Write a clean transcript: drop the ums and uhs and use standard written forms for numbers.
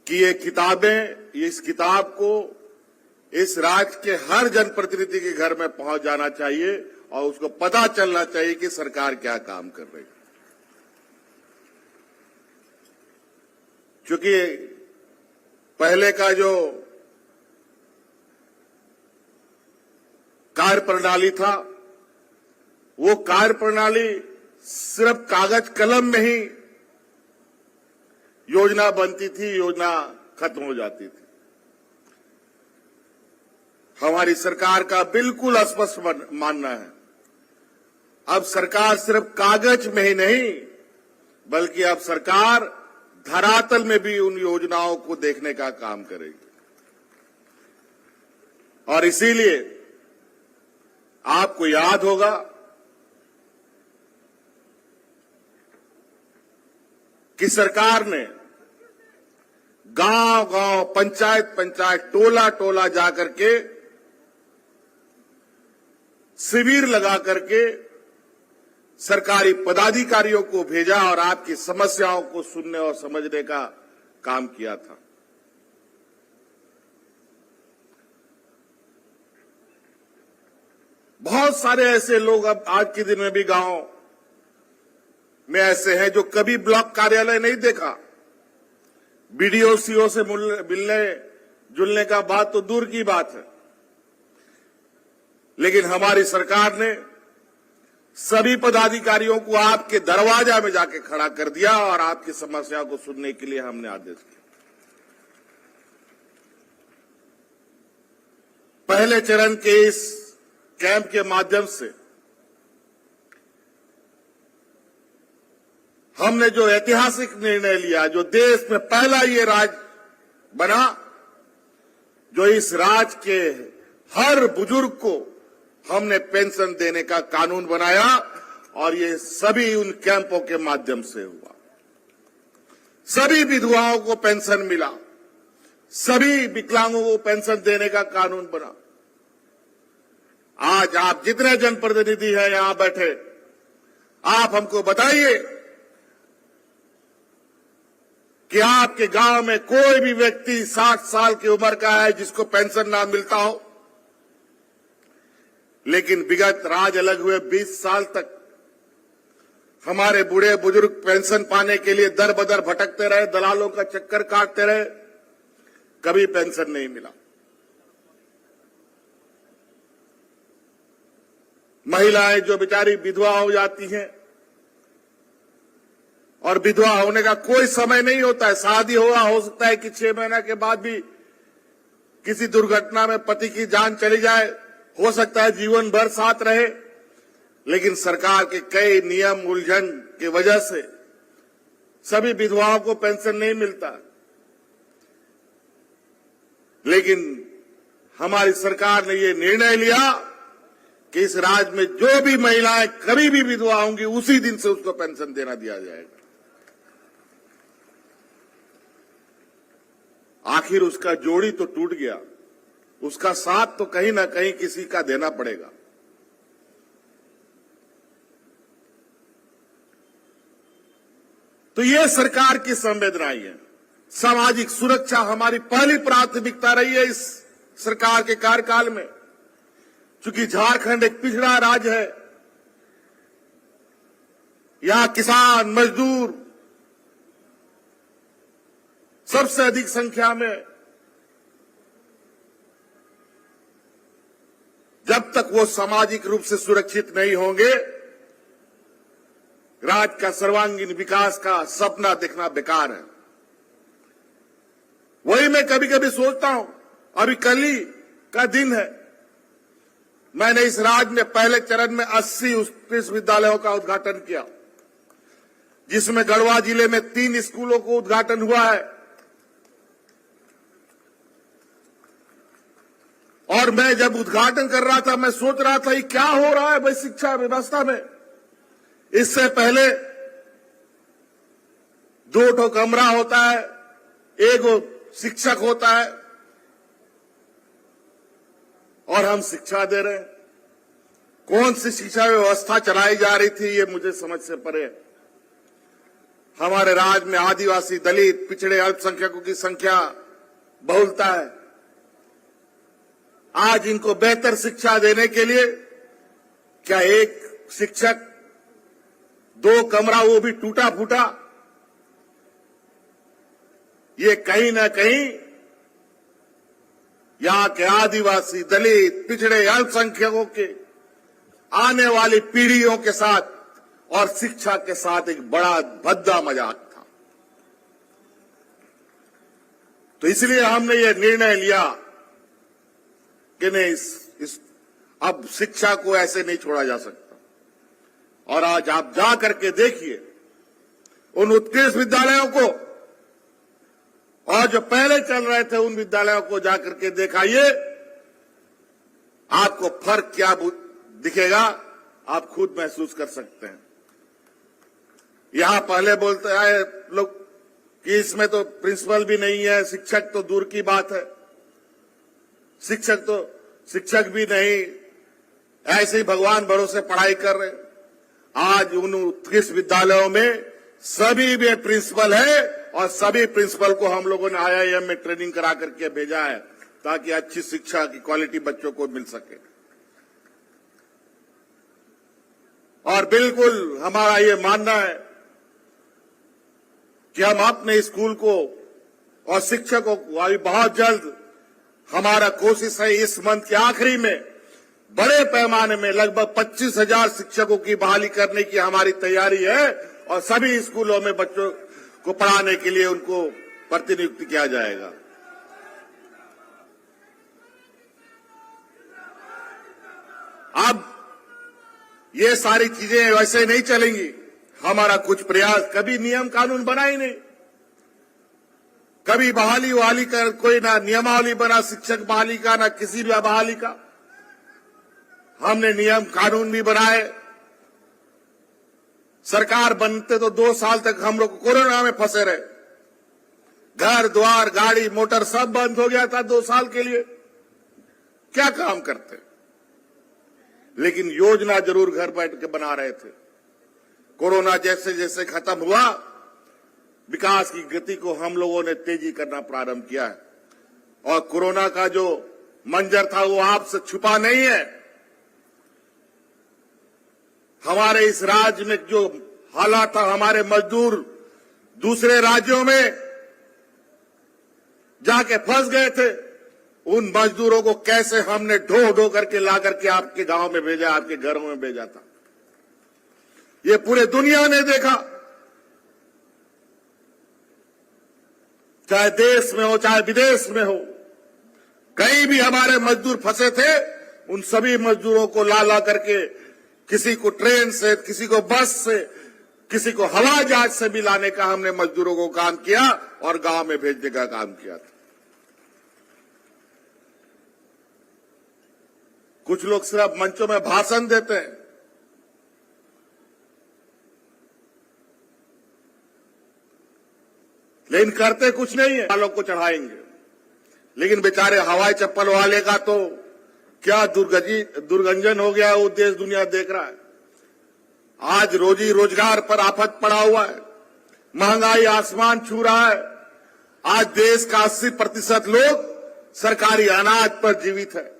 कि इस किताब को इस राज्य के हर जनप्रतिनिधि के घर में पहुंच जाना चाहिए और उसको पता चलना चाहिए कि सरकार क्या काम कर रही है। क्योंकि पहले का जो कार्य प्रणाली था, वो कार्य प्रणाली सिर्फ कागज कलम में ही योजना बनती थी, योजना खत्म हो जाती थी। हमारी सरकार का बिल्कुल स्पष्ट मानना है, अब सरकार सिर्फ कागज में ही नहीं बल्कि अब सरकार धरातल में भी उन योजनाओं को देखने का काम करेगी। और इसीलिए आपको याद होगा कि सरकार ने गांव-गांव, पंचायत-पंचायत, टोला-टोला जाकर के शिविर लगा करके सरकारी पदाधिकारियों को भेजा और आपकी समस्याओं को सुनने और समझने का काम किया था। बहुत सारे ऐसे लोग अब आज के दिन में भी गांव में ऐसे हैं जो कभी ब्लॉक कार्यालय नहीं देखा, बीडीओ सीओ से मिलने जुलने का बात तो दूर की बात है। लेकिन हमारी सरकार ने सभी पदाधिकारियों को आपके दरवाजा में जाके खड़ा कर दिया और आपकी समस्या को सुनने के लिए हमने आदेश किया। पहले चरण के इस कैंप के माध्यम से हमने जो ऐतिहासिक निर्णय लिया, जो देश में पहला ये राज्य बना जो इस राज्य के हर बुजुर्ग को हमने पेंशन देने का कानून बनाया, और ये सभी उन कैंपों के माध्यम से हुआ। सभी विधवाओं को पेंशन मिला, सभी विकलांगों को पेंशन देने का कानून बना। आज आप जितने जनप्रतिनिधि हैं यहां बैठे, आप हमको बताइए कि आपके गांव में कोई भी व्यक्ति 60 साल की उम्र का है जिसको पेंशन ना मिलता हो। लेकिन विगत राज अलग हुए 20 साल तक हमारे बूढ़े बुजुर्ग पेंशन पाने के लिए दर बदर भटकते रहे, दलालों का चक्कर काटते रहे, कभी पेंशन नहीं मिला। महिलाएं जो बेचारी विधवा हो जाती हैं और विधवा होने का कोई समय नहीं होता है, शादी हो सकता है कि 6 महीने के बाद भी किसी दुर्घटना में पति की जान चली जाए, हो सकता है जीवन भर साथ रहे, लेकिन सरकार के कई नियम उलझन की वजह से सभी विधवाओं को पेंशन नहीं मिलता। लेकिन हमारी सरकार ने ये निर्णय लिया कि इस राज्य में जो भी महिलाएं कभी भी विधवा होंगी उसी दिन से उसको पेंशन देना दिया जाएगा। आखिर उसका जोड़ी तो टूट गया, उसका साथ तो कहीं ना कहीं किसी का देना पड़ेगा। तो ये सरकार की संवेदनाएं है। सामाजिक सुरक्षा हमारी पहली प्राथमिकता रही है इस सरकार के कार्यकाल में। चूंकि झारखंड एक पिछड़ा राज्य है, यहां किसान मजदूर सबसे अधिक संख्या में, जब तक वो सामाजिक रूप से सुरक्षित नहीं होंगे, राज्य का सर्वांगीण विकास का सपना देखना बेकार है। वही मैं कभी कभी सोचता हूं, अभी कल ही का दिन है, मैंने इस राज्य में पहले चरण में 80 उत्कृष्ट विद्यालयों का उद्घाटन किया, जिसमें गढ़वा जिले में 3 स्कूलों को उद्घाटन हुआ है। और मैं जब उद्घाटन कर रहा था, मैं सोच रहा था ये क्या हो रहा है भाई शिक्षा व्यवस्था में। इससे पहले 2 कमरा होता है, 1 शिक्षक होता है, और हम शिक्षा दे रहे हैं। कौन सी शिक्षा व्यवस्था चलाई जा रही थी ये मुझे समझ से परे है। हमारे राज्य में आदिवासी, दलित, पिछड़े अल्पसंख्यकों की संख्या बहुलता है। आज इनको बेहतर शिक्षा देने के लिए क्या एक शिक्षक, 2 कमरा, वो भी टूटा फूटा, ये कहीं ना कहीं यहां के आदिवासी, दलित, पिछड़े अल्पसंख्यकों के आने वाली पीढ़ियों के साथ और शिक्षा के साथ एक बड़ा भद्दा मजाक था। तो इसलिए हमने ये निर्णय लिया कि नहीं, अब शिक्षा को ऐसे नहीं छोड़ा जा सकता। और आज आप जा करके देखिए उन उत्कृष्ट विद्यालयों को, और जो पहले चल रहे थे उन विद्यालयों को जाकर के दिखाइए, आपको फर्क क्या दिखेगा आप खुद महसूस कर सकते हैं। यहां पहले बोलते आए लोग कि इसमें तो प्रिंसिपल भी नहीं है, शिक्षक तो दूर की बात है, शिक्षक भी नहीं, ऐसे ही भगवान भरोसे पढ़ाई कर रहे। आज उन उत्कृष्ट विद्यालयों में सभी भी प्रिंसिपल है और सभी प्रिंसिपल को हम लोगों ने IIM में ट्रेनिंग करा करके भेजा है ताकि अच्छी शिक्षा की क्वालिटी बच्चों को मिल सके। और बिल्कुल हमारा ये मानना है कि हम अपने स्कूल को और शिक्षकों को अभी बहुत जल्द, हमारा कोशिश है इस मंथ के आखिरी में बड़े पैमाने में लगभग 25,000 शिक्षकों की बहाली करने की हमारी तैयारी है और सभी स्कूलों में बच्चों को पढ़ाने के लिए उनको प्रतिनियुक्त किया जाएगा। अब ये सारी चीजें वैसे नहीं चलेंगी। हमारा कुछ प्रयास, कभी नियम कानून बना ही नहीं, कभी बहाली वहाली का कोई ना नियमावली बना शिक्षक बहाली का, ना किसी भी बहाली का। हमने नियम कानून भी बनाए। सरकार बनते तो 2 साल तक हम लोग कोरोना में फंसे रहे, घर द्वार, गाड़ी मोटर सब बंद हो गया था 2 साल के लिए। क्या काम करते, लेकिन योजना जरूर घर बैठ के बना रहे थे। कोरोना जैसे जैसे खत्म हुआ, विकास की गति को हम लोगों ने तेजी करना प्रारंभ किया है। और कोरोना का जो मंजर था वो आपसे छुपा नहीं है। हमारे इस राज्य में जो हालात था, हमारे मजदूर दूसरे राज्यों में जाके फंस गए थे, उन मजदूरों को कैसे हमने ढो ढो करके ला करके आपके गांव में भेजा, आपके घरों में भेजा था, ये पूरे दुनिया ने देखा। चाहे देश में हो चाहे विदेश में हो, कहीं भी हमारे मजदूर फंसे थे, उन सभी मजदूरों को ला ला करके, किसी को ट्रेन से, किसी को बस से, किसी को हवाई जहाज से भी लाने का हमने मजदूरों को काम किया और गांव में भेजने का काम किया था। कुछ लोग सिर्फ मंचों में भाषण देते हैं, लेकिन करते कुछ नहीं है। वालों को चढ़ाएंगे, लेकिन बेचारे हवाई चप्पल वाले का तो क्या दुर्गंजन हो गया, वो देश दुनिया देख रहा है। आज रोजी रोजगार पर आफत पड़ा हुआ है, महंगाई आसमान छू रहा है। आज देश का 80% लोग सरकारी अनाज पर जीवित है।